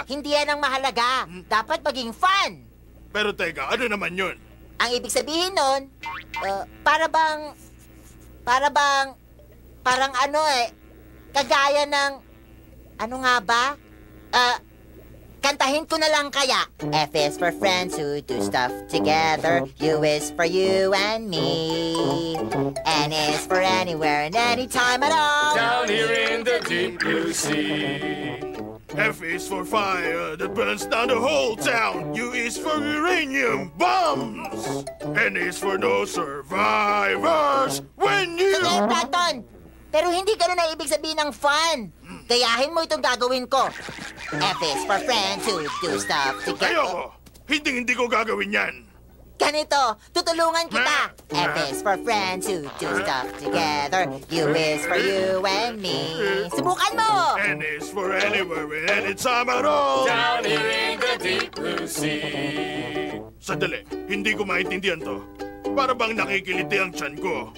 hindi yan ang mahalaga. Dapat maging fun. Pero teka, ano naman yun? Ang ibig sabihin nun, parang kagaya ng, ano nga ba? Kantahin ko na lang kaya. F is for friends who do stuff together. U is for you and me. N is for anywhere and anytime at all. Down here in the deep blue sea. F is for fire that burns down the whole town. U is for uranium bombs. N is for no survivors when you... Sige, Plankton! Pero hindi ganun ang ibig sabihin ng fun. Gayahin mo itong gagawin ko. F is for friends who do stuff together. Ayoko! Hindi ko gagawin yan. Ganito, tutulungan kita. F is for friends who do stuff together. U is for you and me. Subukan mo! N is for anywhere and anytime at all. Down here in the deep blue sea. Sandali, hindi ko maintindihan to. Para bang nakikiliti ang tiyan ko.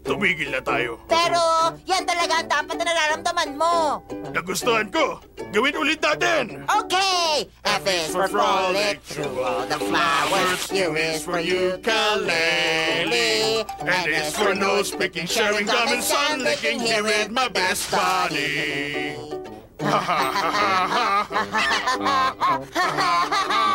Tumigil na tayo. Pero, yan talaga ang dapat na nararamdaman mo. Nagustuhan ko. Gawin ulit natin. Okay! F is for frolic through all the flowers. U is for ukulele. N is for nose picking, sharing gum and sun licking here with my best buddy. Ha ha ha ha ha ha ha ha ha.